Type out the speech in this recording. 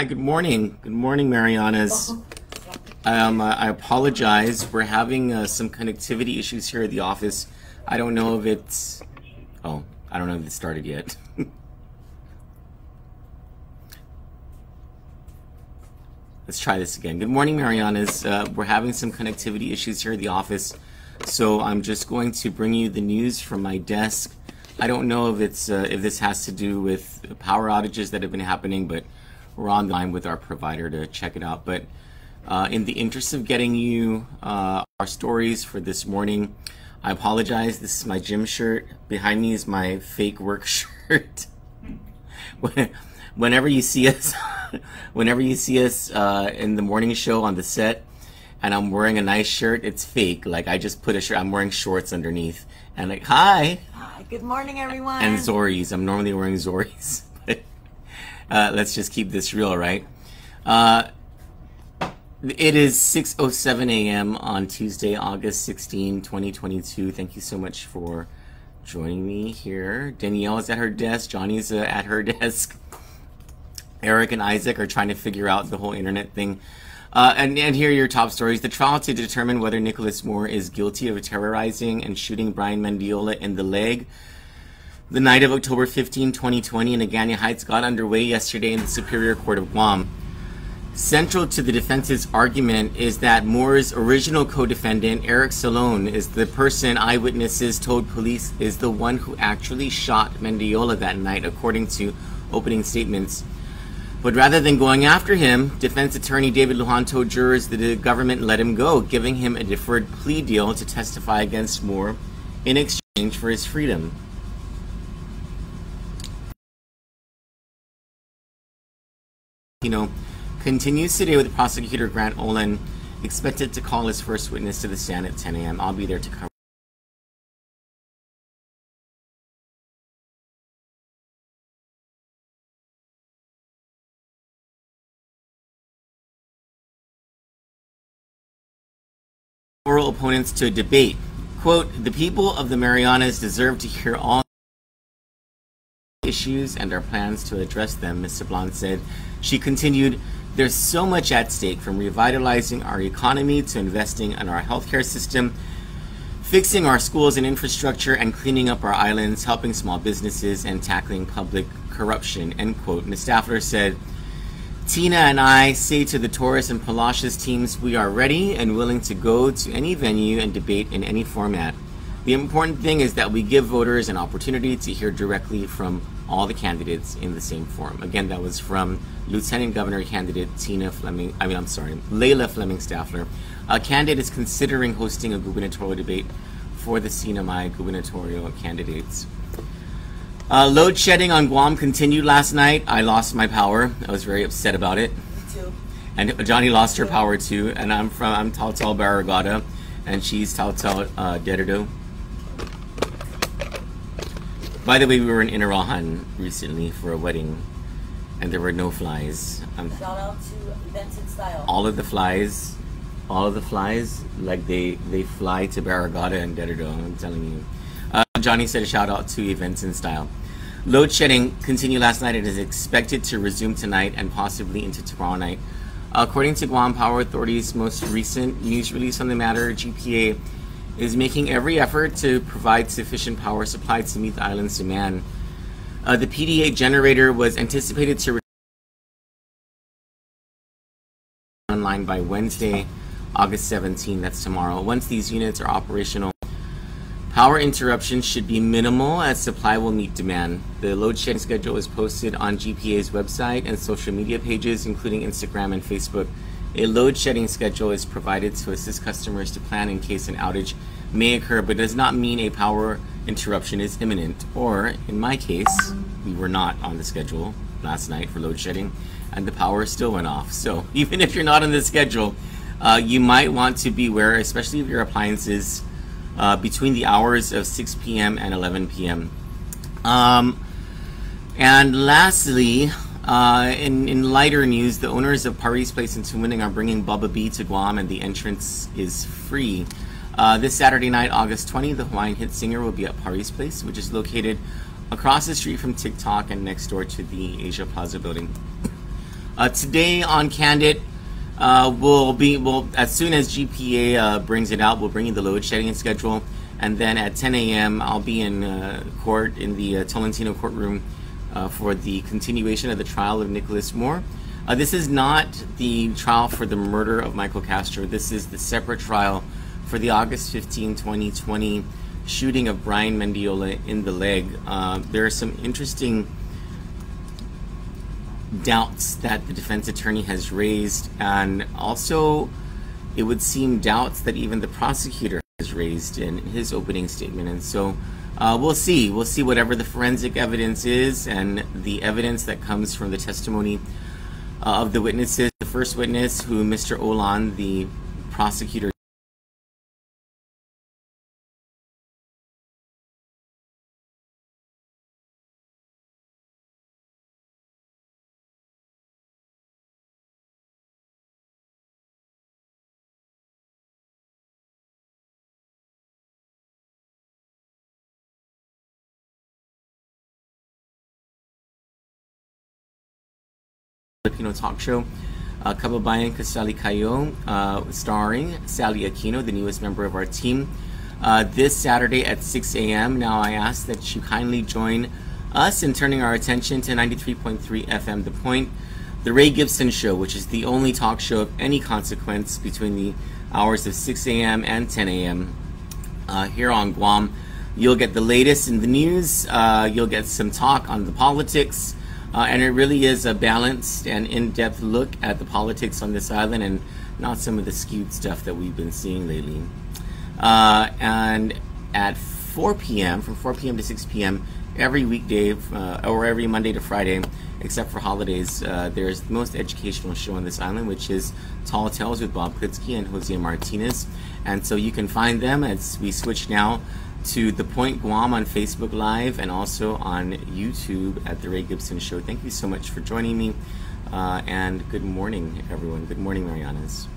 Hi, good morning. Good morning, Marianas. I apologize. We're having some connectivity issues here at the office. I don't know if it's... Oh, I don't know if it started yet. Let's try this again. Good morning, Marianas. We're having some connectivity issues here at the office, so I'm just going to bring you the news from my desk. I don't know if it's if this has to do with power outages that have been happening, but we're on the line with our provider to check it out. But in the interest of getting you our stories for this morning, I apologize. This is my gym shirt. Behind me is my fake work shirt. Whenever you see us, in the morning show on the set, and I'm wearing a nice shirt, it's fake. Like, I just put a shirt. I'm wearing shorts underneath, and like, hi. Hi. Good morning, everyone. And Zoris. I'm normally wearing Zoris. Let's just keep this real, right? It is 6:07 a.m. on Tuesday, August 16, 2022. Thank you so much for joining me here. Danielle is at her desk. Johnny's at her desk. Eric and Isaac are trying to figure out the whole internet thing. And here are your top stories. The trial to determine whether Nicholas Moore is guilty of terrorizing and shooting Brian Mendiola in the leg the night of October 15, 2020 in Agana Heights got underway yesterday in the Superior Court of Guam. Central to the defense's argument is that Moore's original co-defendant, Eric Salone, is the person eyewitnesses told police is the one who actually shot Mendiola that night, according to opening statements. But rather than going after him, defense attorney David Lujan told jurors that the government let him go, giving him a deferred plea deal to testify against Moore in exchange for his freedom. Continues today with prosecutor Grant Olin, expected to call his first witness to the stand at 10 a.m. I'll be there to cover. Oral opponents to a debate. Quote, the people of the Marianas deserve to hear all issues and our plans to address them, Ms. Sablan said. She continued, there's so much at stake, from revitalizing our economy to investing in our healthcare system, fixing our schools and infrastructure, and cleaning up our islands, helping small businesses, and tackling public corruption, end quote. Ms. Staffler said, Tina and I say to the Taurus and Palacios teams, we are ready and willing to go to any venue and debate in any format. The important thing is that we give voters an opportunity to hear directly from all the candidates in the same forum. Again, that was from Lieutenant Governor candidate Leila Fleming Staffler. Kandit is considering hosting a gubernatorial debate for the CNMI gubernatorial candidates. Load shedding on Guam continued last night. I lost my power. I was very upset about it. Me too. And Johnny lost her power too. And I'm Tautal Barragata, and she's Tautal Derdo. By the way, we were in Inarajan recently for a wedding, and there were no flies. Shout out to Events in Style. All of the flies, like they fly to Barragata and Derdo, I'm telling you. Johnny said a shout out to Events in Style. Load shedding continued last night and is expected to resume tonight and possibly into tomorrow night. According to Guam Power Authority's most recent news release on the matter, GPA is making every effort to provide sufficient power supply to meet the island's demand. The PDA generator was anticipated to return online by Wednesday, August 17, that's tomorrow. Once these units are operational, power interruptions should be minimal as supply will meet demand. The load shedding schedule is posted on GPA's website and social media pages, including Instagram and Facebook. A load shedding schedule is provided to assist customers to plan in case an outage may occur, but does not mean a power interruption is imminent. Or, in my case, we were not on the schedule last night for load shedding, and the power still went off. So, even if you're not on the schedule, you might want to be aware, especially if your appliances between the hours of 6 p.m. and 11 p.m. And lastly, in lighter news, the owners of Pari's Place in Tumuning are bringing Bubba B to Guam, and the entrance is free. This Saturday night, August 20, the Hawaiian hit singer will be at Pari's Place, which is located across the street from TikTok and next door to the Asia Plaza building. Today on Kandit, we'll as soon as GPA brings it out, we'll bring you the load shedding schedule, and then at 10 a.m. I'll be in court in the Tolentino courtroom for the continuation of the trial of Nicholas Moore. This is not the trial for the murder of Michael Castro. This is the separate trial for the August 15, 2020 shooting of Brian Mendiola in the leg. There are some interesting doubts that the defense attorney has raised, and also it would seem doubts that even the prosecutor has raised in his opening statement. And so we'll see whatever the forensic evidence is and the evidence that comes from the testimony of the witnesses. The first witness, who Mr. Olan, the prosecutor, Filipino talk show, Kababayan Kasali Kayo, starring Sally Aquino, the newest member of our team, this Saturday at 6 a.m. Now I ask that you kindly join us in turning our attention to 93.3 FM The Point, The Ray Gibson Show, which is the only talk show of any consequence between the hours of 6 a.m. and 10 a.m. Here on Guam. You'll get the latest in the news, you'll get some talk on the politics, and it really is a balanced and in-depth look at the politics on this island and not some of the skewed stuff that we've been seeing lately. And at 4 p.m., from 4 p.m. to 6 p.m., every weekday or every Monday to Friday, except for holidays, there's the most educational show on this island, which is Tall Tales with Bob Klitsky and Jose Martinez. And so you can find them as we switch now to The Point Guam on Facebook Live and also on YouTube at The Ray Gibson Show. Thank you so much for joining me, and good morning, everyone. Good morning, Marianas.